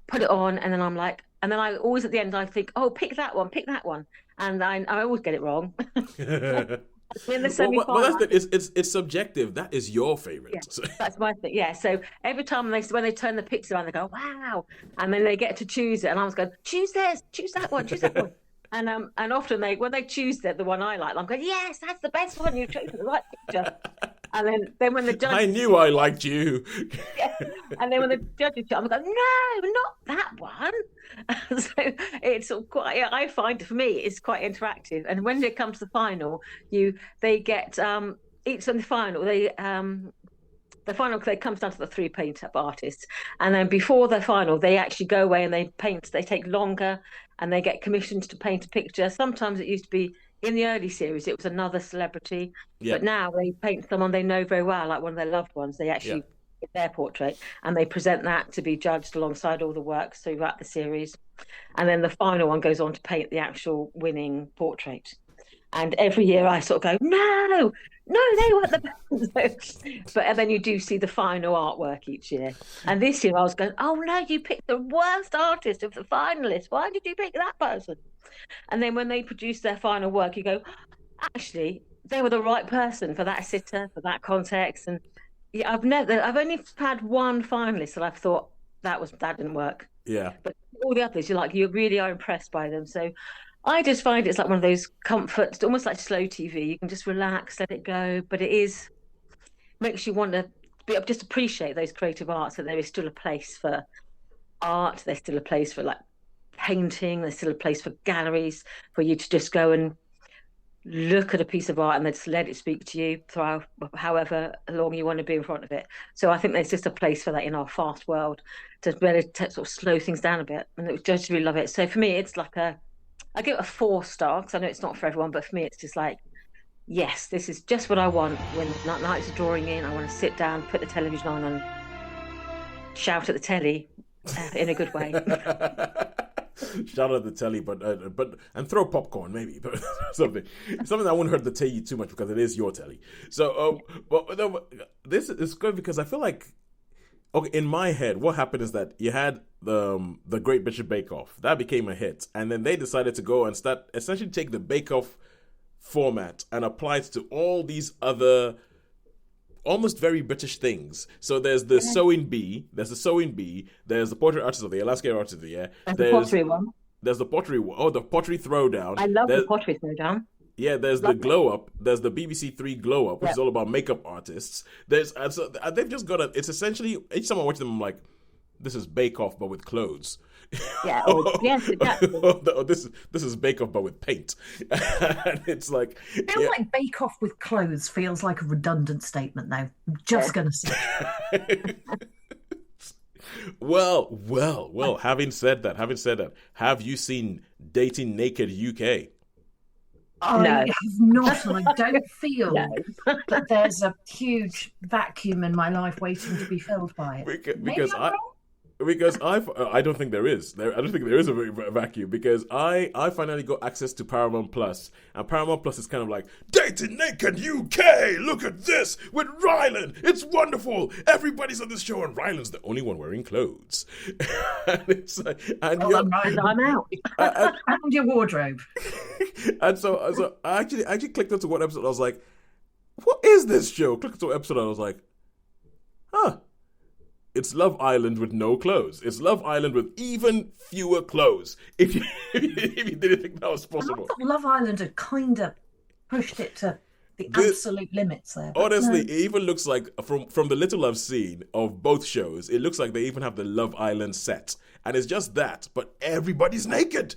put it on, and then I'm like, and then I always at the end I think, oh, pick that one, and I always get it wrong. In the Well, that's semi-final, it's subjective. That is your yeah, favorite. that's my thing. Yeah, so every time when they turn the picture around, they go, wow, and then they get to choose it, and I was going, choose this, choose that one, choose that one. And often when they choose the one I like, I'm going, yes, that's the best one. You've chosen the right picture. And then when the judge, I knew I liked you. yeah, and then when the judges, I'm going, no, not that one. So it's quite. I find for me it's quite interactive. And when it comes to the final, they get each on the final the final play comes down to the three paint-up artists, and then before the final they actually go away and they paint. They take longer and they get commissioned to paint a picture. Sometimes it used to be in the early series it was another celebrity, Yeah, but now they paint someone they know very well, like one of their loved ones. They yeah, actually get their portrait and they present that to be judged alongside all the works throughout the series, and then the final one goes on to paint the actual winning portrait. And every year I sort of go, no, they weren't the best. But and then you do see the final artwork each year. And this year I was going, oh no, you picked the worst artist of the finalists. Why did you pick that person? And then when they produce their final work, you go, actually, they were the right person for that sitter, for that context. And yeah, I've only had one finalist that I've thought that didn't work. yeah. But all the others, you really are impressed by them. So I just find it's like one of those comforts, almost like slow TV. You can just relax, let it go, but makes you want to just appreciate those creative arts. That there is still a place for art. There's still a place for like painting. There's still a place for galleries for you to just go and look at a piece of art and then just let it speak to you throughout however long you want to be in front of it. So I think there's just a place for that in our fast world to really sort of slow things down a bit, and I just really love it. So for me, it's like I give it a 4 star because I know it's not for everyone, but for me, it's just like, yes, this is just what I want when nights are drawing in. I want to sit down, put the television on, and shout at the telly in a good way. Shout at the telly, but and throw popcorn maybe, but something that wouldn't hurt the telly too much because it is your telly. So, but no, this is good because I feel like, okay, in my head, what happened is that you had the Great British Bake Off that became a hit, and then they decided to go and start essentially take the Bake Off format and apply it to all these other almost very British things. So there's the sewing bee, there's the portrait artist of the year, landscape artist of the year. There's the pottery one. There's the pottery one. Oh, the pottery throwdown. I love the pottery throwdown. Yeah, there's the glow up. There's the BBC Three glow up, which is all about makeup artists. They've just got it's essentially each time I watch them, I'm like, this is Bake Off but with clothes. Yeah. Yes, exactly. This is Bake Off but with paint. And it's like, I feel like Bake Off with clothes feels like a redundant statement now. I'm just gonna say. Well. Having said that, have you seen Dating Naked UK? I No. have not, and I don't feel No. that there's a huge vacuum in my life waiting to be filled by it. Maybe Because I'm wrong. I don't think there is. I don't think there is a vacuum because I finally got access to Paramount Plus, and Paramount Plus is kind of like Dating Naked UK. Look at this with Ryland. It's wonderful. Everybody's on this show, and Ryland's the only one wearing clothes. And it's like, and I'm out. And your wardrobe. and so I actually clicked onto one episode. I was like, what is this show? Clicked onto an episode. And I was like, huh. It's Love Island with no clothes. It's Love Island with even fewer clothes. If you didn't think that was possible. I thought Love Island had kind of pushed it to the absolute limits there. Honestly, it even looks like, from the little I've seen of both shows, it looks like they even have the Love Island set. And it's just that, but everybody's naked.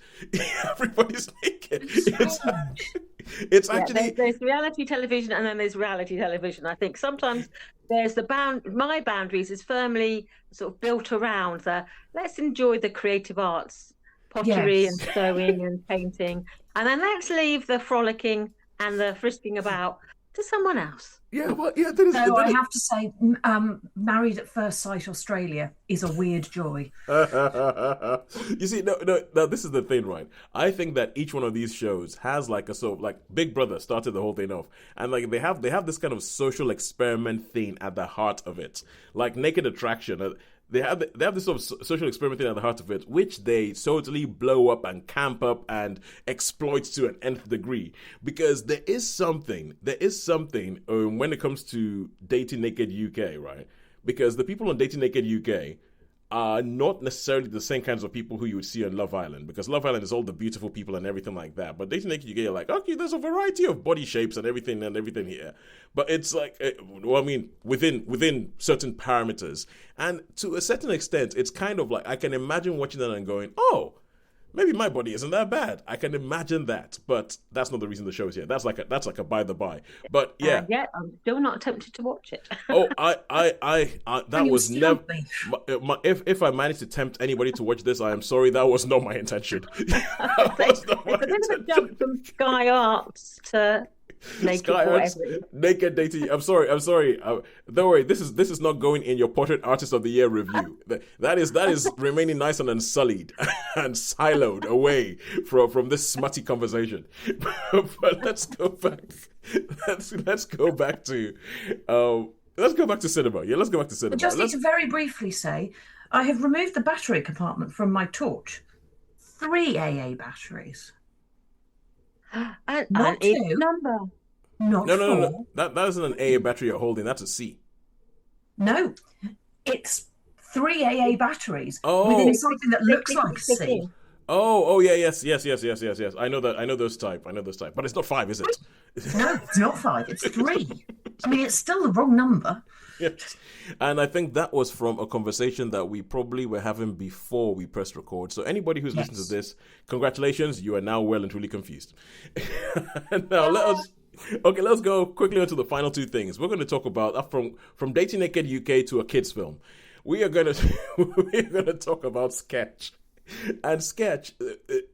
Everybody's naked. It's actually... There's reality television and then there's reality television. I think sometimes there's my boundaries is firmly sort of built around let's enjoy the creative arts, pottery and sewing and painting, and then let's leave the frolicking and the frisking about to someone else. Yeah, well, yeah. I have to say, Married at First Sight Australia is a weird joy. You see, no, this is the thing, right? I think that each one of these shows has like a sort of like Big Brother started the whole thing off, and like they have this kind of social experiment thing at the heart of it, like Naked Attraction. They have this sort of social experiment thing at the heart of it, which they totally blow up and camp up and exploit to an nth degree. Because there is something when it comes to Dating Naked UK, right? Because the people on Dating Naked UK are not necessarily the same kinds of people who you would see on Love Island, because Love Island is all the beautiful people and everything like that. But Dating Naked UK, you're like, okay, there's a variety of body shapes and everything here. But it's like, within certain parameters. And to a certain extent, it's kind of like, I can imagine watching that and going, oh, maybe my body isn't that bad. I can imagine that, but that's not the reason the show is here. That's like a by the by. But yeah, I'm still not tempted to watch it. Oh, that was never. If I managed to tempt anybody to watch this, I am sorry. That was not my intention. It's a bit of a jump from Sky Arts to Naked Dating. I'm sorry. Don't worry. This is not going in your Portrait Artist of the Year review. That is remaining nice and unsullied and siloed away from this smutty conversation. But let's go back. Let's go back to cinema. Yeah, let's go back to cinema. I just need to very briefly say, I have removed the battery compartment from my torch. 3 AA batteries. Not two. Number. Not no. four. That isn't an AA battery you're holding. That's a C. No, it's 3 AA batteries within something that looks like a C. Oh yeah, yes. I know those type. But it's not 5, is it? No, it's not 5. It's 3. I mean, it's still the wrong number. Yes. And I think that was from a conversation that we probably were having before we pressed record. So anybody who's listening to this, congratulations, you are now well and truly confused. Now let's go quickly on to the final two things. We're going to talk about from Dating Naked UK to a kids film. We are going to talk about Sketch. And Sketch,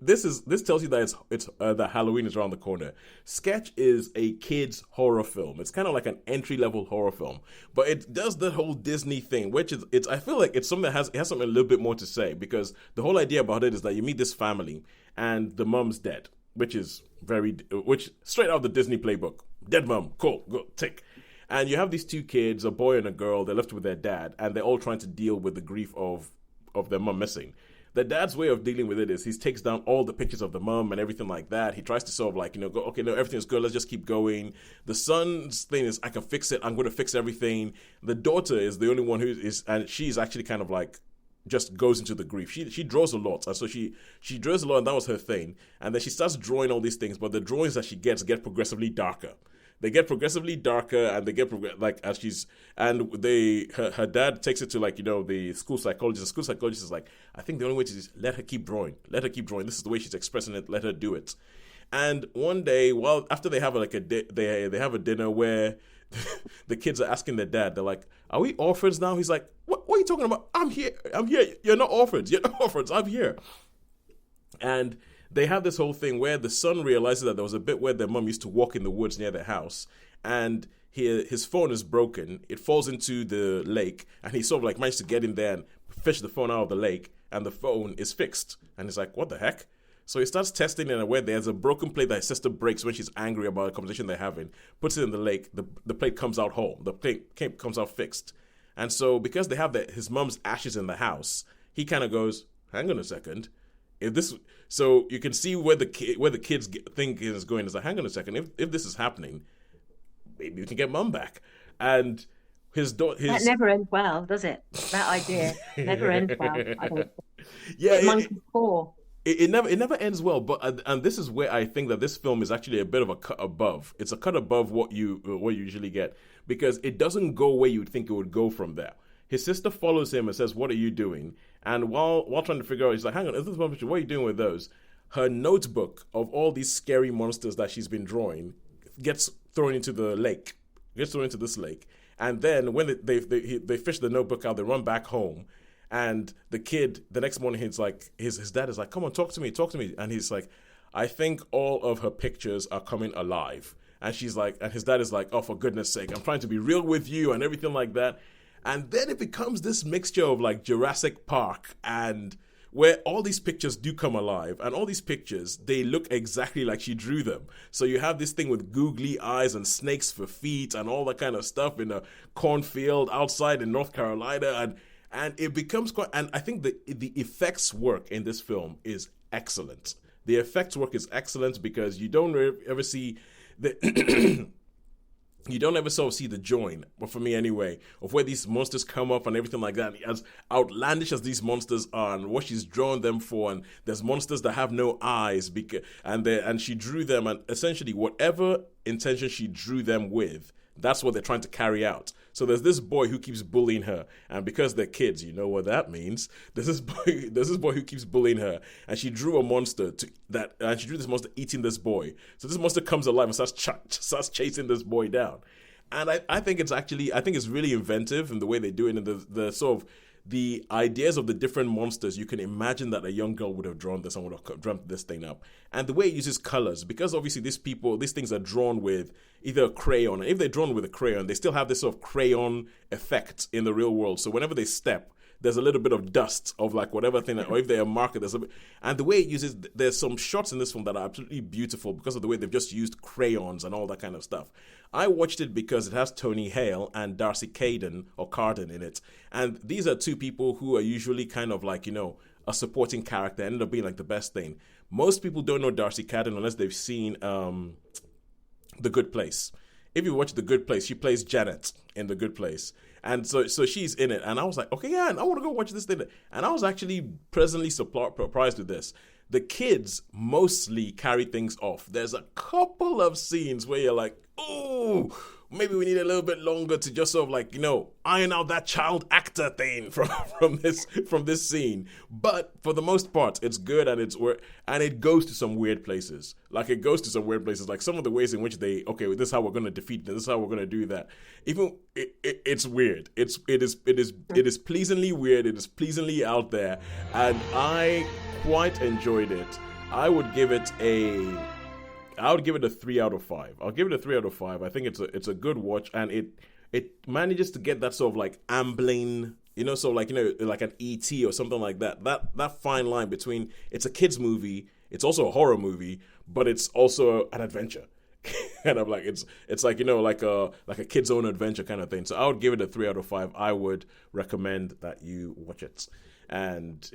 this tells you that it's that Halloween is around the corner. Sketch is a kids horror film. It's kind of like an entry level horror film, but it does the whole Disney thing, which is I feel like it's something that has something a little bit more to say, because the whole idea about it is that you meet this family and the mom's dead, which straight out of the Disney playbook. Dead mom, cool, go tick. And you have these two kids, a boy and a girl. They're left with their dad, and they're all trying to deal with the grief of their mom missing. The dad's way of dealing with it is he takes down all the pictures of the mom and everything like that. He tries to sort of like, go, okay, no, everything's good. Let's just keep going. The son's thing is, I can fix it. I'm going to fix everything. The daughter is the only one and she's actually kind of like, just goes into the grief. She draws a lot. And so she draws a lot, and that was her thing. And then she starts drawing all these things, but the drawings that she gets get progressively darker. They get progressively darker, and they get her dad takes it to the school psychologist. The school psychologist is like, I think the only way to is let her keep drawing. This is the way she's expressing it. Let her do it. And one day, after they have they have a dinner where the kids are asking their dad, they're like, "Are we orphans now?" He's like, "What are you talking about? I'm here. You're not orphans. I'm here." And they have this whole thing where the son realizes that there was a bit where their mom used to walk in the woods near their house, and his phone is broken. It falls into the lake, and he sort of like managed to get in there and fish the phone out of the lake, and the phone is fixed. And he's like, what the heck? So he starts testing it, and where there's a broken plate that his sister breaks when she's angry about a conversation they're having, puts it in the lake, the plate comes out whole. The plate comes out fixed. And so because they have his mom's ashes in the house, he kind of goes, hang on a second. So you can see where the kids think is going. Is like, hang on a second. If this is happening, maybe we can get mom back. And that never ends well, does it? That idea never ends well. I don't. Yeah, Monkey Paw. It never ends well, but and this is where I think that this film is actually a bit of a cut above. It's a cut above what you usually get, because it doesn't go where you'd think it would go from there. His sister follows him and says, "What are you doing?" And while trying to figure out, he's like, "Hang on, is this one picture? What are you doing with those?" Her notebook of all these scary monsters that she's been drawing gets thrown into the lake. Gets thrown into this lake, and then when they fish the notebook out, they run back home. And the kid, the next morning, he's like, his dad is like, come on, talk to me. And he's like, I think all of her pictures are coming alive. And she's like, and his dad is like, oh, for goodness sake, I'm trying to be real with you and everything like that. And then it becomes this mixture of like Jurassic Park, and where all these pictures do come alive, and all these pictures, they look exactly like she drew them. So you have this thing with googly eyes and snakes for feet and all that kind of stuff in a cornfield outside in North Carolina, and it becomes quite, and I think the effects work in this film is excellent. The effects work is excellent because you don't ever see the you don't ever sort of see the join, but for me anyway, of where these monsters come up and everything like that. As outlandish as these monsters are and what she's drawn them for, and there's monsters that have no eyes, and she drew them, and essentially whatever intention she drew them with, that's what they're trying to carry out. So there's this boy who keeps bullying her, and because they're kids, you know what that means. There's this boy who keeps bullying her, and she drew a monster and she drew this monster eating this boy. So this monster comes alive and starts chasing this boy down. And I think it's really inventive in the way they do it, and the sort of the ideas of the different monsters. You can imagine that a young girl would have drawn this and would have dreamt this thing up. And the way it uses colors, because obviously these things are drawn with either a crayon, and if they're drawn with a crayon, they still have this sort of crayon effect in the real world. So whenever they step, there's a little bit of dust of like whatever thing, or if they're a marker, there's a bit. And the way it uses, there's some shots in this film that are absolutely beautiful because of the way they've just used crayons and all that kind of stuff. I watched it because it has Tony Hale and Darcy Carden in it. And these are two people who are usually kind of like, a supporting character, ended up being like the best thing. Most people don't know Darcy Carden unless they've seen The Good Place. If you watch The Good Place, she plays Janet in The Good Place. And so she's in it. And I was like, okay, yeah, and I want to go watch this thing. And I was actually pleasantly surprised with this. The kids mostly carry things off. There's a couple of scenes where you're like, oh, maybe we need a little bit longer to just sort of like, iron out that child actor thing from this scene. But for the most part, it's good, and it goes to some weird places. Like some of the ways in which this is how we're going to defeat them. This is how we're going to do that. Even it's weird. It is pleasantly weird. It is pleasantly out there, and I quite enjoyed it. I would give it a 3 out of 5. I'll give it a 3 out of 5. I think it's a good watch, and it manages to get that sort of like ambling, like an E.T. or something like that. That fine line between it's a kids movie, it's also a horror movie, but it's also an adventure. Kind of like it's like like a kid's own adventure kind of thing. So I would give it a 3 out of 5. I would recommend that you watch it, and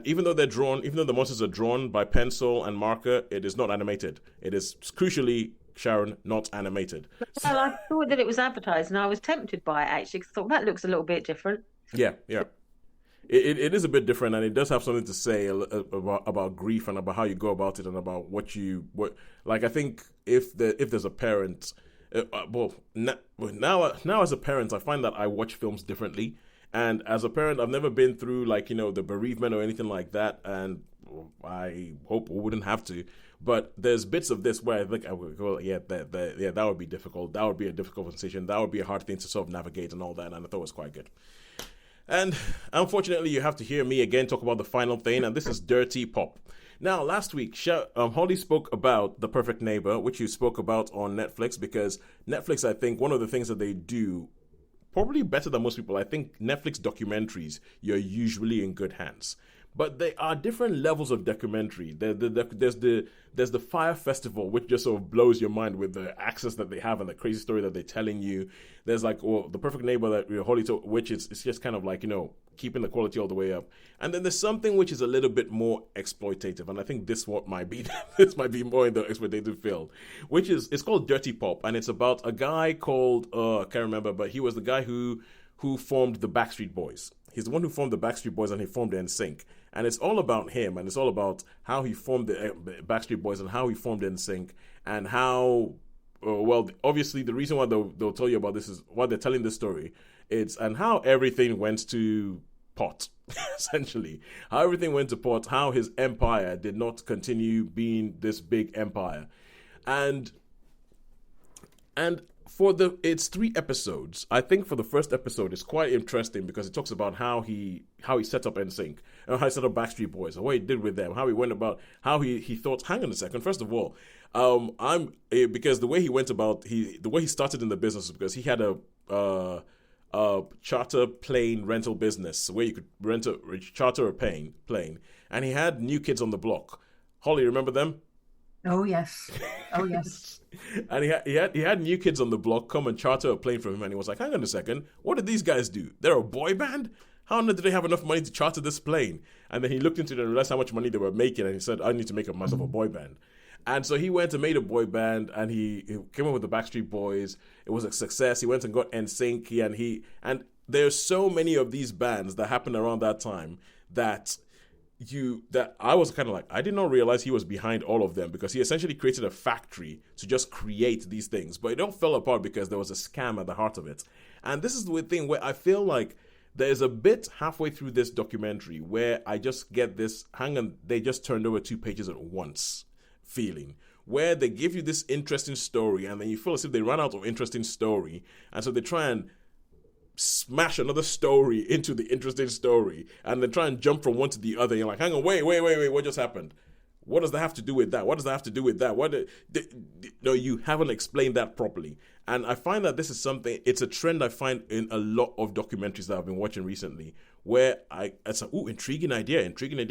even though the monsters are drawn by pencil and marker, it is not animated. It is crucially, Sharon, not animated. Well, I thought that it was advertised, and I was tempted by it actually, because I thought that looks a little bit different. Yeah. It is a bit different, and it does have something to say about grief and about how you go about it and about I think if there's a parent, now as a parent, I find that I watch films differently. And as a parent, I've never been through the bereavement or anything like that, and I hope we wouldn't have to. But there's bits of this where I think I would go, that would be difficult. That would be a difficult sensation. That would be a hard thing to sort of navigate and all that. And I thought it was quite good. And unfortunately, you have to hear me again talk about the final thing, and this is Dirty Pop. Now, last week, Holly spoke about The Perfect Neighbor, which you spoke about on Netflix, because Netflix, I think, one of the things that they do probably better than most people, I think Netflix documentaries, you're usually in good hands. But there are different levels of documentary. There's the Fire Festival, which just sort of blows your mind with the access that they have and the crazy story that they're telling you. There's like The Perfect Neighbor that Holly told, which is it's just kind of like, keeping the quality all the way up. And then there's something which is a little bit more exploitative, and I think this might be more in the exploitative field, which is, it's called Dirty Pop, and it's about a guy called I can't remember, but he was the guy who formed the Backstreet Boys. He's the one who formed the Backstreet Boys, and he formed NSYNC. And it's all about him, and it's all about how he formed the Backstreet Boys and how he formed NSYNC, and how, obviously the reason why they'll tell you about this is why they're telling this story. And how everything went to pot, essentially. How everything went to pot, how his empire did not continue being this big empire. And it's 3 episodes. I think for the first episode, it's quite interesting because it talks about how he set up NSYNC, and how he set up Backstreet Boys, and what he did with them, how he went about, how he thought. Hang on a second. First of all, because the way he went about, the way he started in the business, because he had a charter plane rental business where you could charter a plane, and he had New Kids on the Block. Holly, remember them? Oh yes. And he had New Kids on the Block come and charter a plane from him, and he was like, hang on a second, what did these guys do? They're a boy band? How did they have enough money to charter this plane? And then he looked into it and realized how much money they were making, and he said, I need to make myself a boy band. And so he went and made a boy band, and he came up with the Backstreet Boys. It was a success. He went and got NSYNC, and there's so many of these bands that happened around that time that I was kind of like, I did not realize he was behind all of them, because he essentially created a factory to just create these things. But it all fell apart because there was a scam at the heart of it. And this is the thing where I feel like there's a bit halfway through this documentary where I just get this, they just turned over 2 pages at once feeling, where they give you this interesting story, and then you feel as if they run out of interesting story, and so they try and smash another story into the interesting story, and then try and jump from one to the other. You're like, hang on, wait, what just happened? What does that have to do with that? What does that have to do with that? No, you haven't explained that properly. And I find that this is it's a trend I find in a lot of documentaries that I've been watching recently, where it's like, intriguing idea,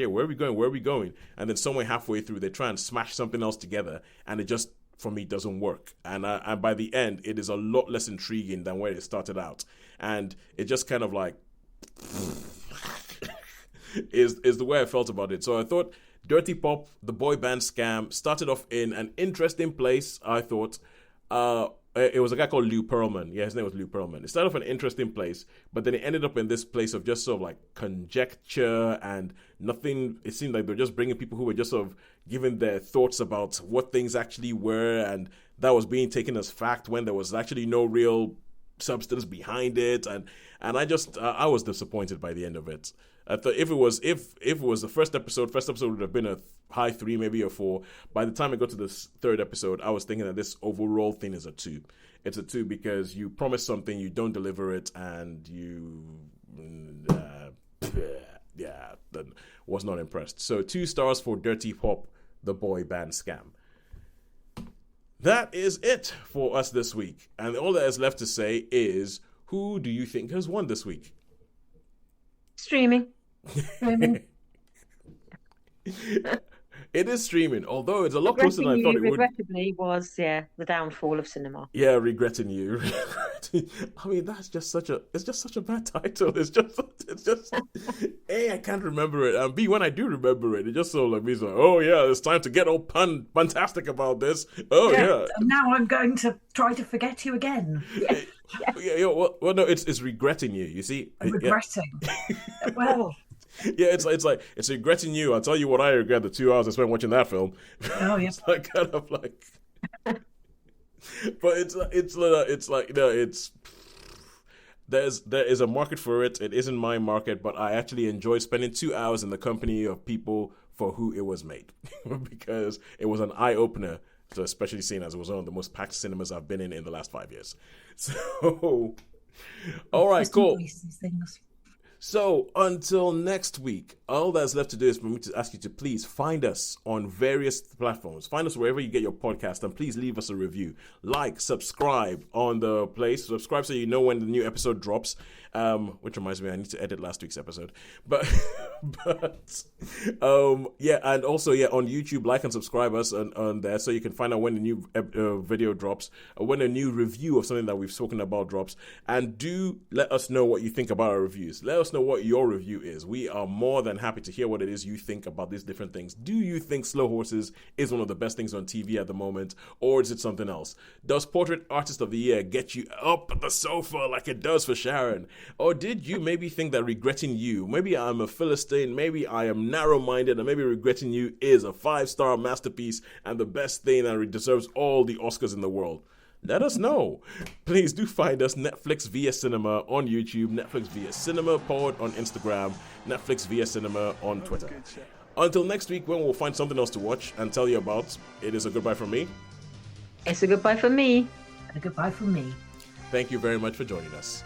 where are we going? And then somewhere halfway through, they try and smash something else together, and it just, for me, doesn't work. And by the end, it is a lot less intriguing than where it started out. And it just kind of like, is the way I felt about it. So I thought Dirty Pop, the boy band scam, started off in an interesting place, I thought. It was a guy called Lou Pearlman. Yeah, his name was Lou Pearlman. It started off in an interesting place, but then it ended up in this place of just sort of like conjecture and nothing. It seemed like they were just bringing people who were just sort of giving their thoughts about what things actually were, and that was being taken as fact when there was actually no real substance behind it. And I was disappointed by the end of it. I thought if it was the first episode would have been a high 3, maybe a 4. By the time I got to this 3rd episode, I was thinking that this overall thing is a 2. It's a 2 because you promise something, you don't deliver it, and you was not impressed. So 2 stars for Dirty Pop, the boy band scam. That is it for us this week. And all that is left to say is, who do you think has won this week? Streaming. It is streaming, although it's a lot closer than I thought it would. Regrettably was, the downfall of cinema. Yeah, regretting you. I mean, it's just such a bad title. It's just A, I can't remember it, and B, when I do remember it, it just sort of like means like, oh yeah, it's time to get all fantastic about this. Oh yeah. And now I'm going to try to forget you again. Yeah. Well, no, it's regretting you. You see, regretting. Well. Yeah, it's regretting you. I'll tell you what I regret: the 2 hours I spent watching that film. Oh yeah. It's like kind of like, but it's like there is a market for it. It isn't my market, but I actually enjoyed spending 2 hours in the company of people for who it was made, because it was an eye opener. So especially seeing as it was one of the most packed cinemas I've been in the last 5 years. So, all right, cool. So until next week, all that's left to do is for me to ask you to please find us on various platforms. Find us wherever you get your podcast, and please leave us a review. Like, subscribe on the place. Subscribe so you know when the new episode drops. Which reminds me, I need to edit last week's episode. But yeah, and also on YouTube, like and subscribe us on there so you can find out when the new video drops, or when a new review of something that we've spoken about drops. And do let us know what you think about our reviews. Let us know what your review is. We are more than happy to hear what it is you think about these different things. Do you think Slow Horses is one of the best things on TV at the moment, or is it something else? Does Portrait Artist of the Year get you up the sofa like it does for Sharon? Or did you maybe think that Regretting You, maybe I'm a Philistine, maybe I am narrow-minded, and maybe Regretting You is a 5-star masterpiece and the best thing and it deserves all the Oscars in the world? Let us know. Please do find us Netflix via Cinema on YouTube, Netflix via Cinema Pod on Instagram, Netflix via Cinema on Twitter. Until next week, when we'll find something else to watch and tell you about, it is a goodbye from me. It's a goodbye from me. And a goodbye from me. Thank you very much for joining us.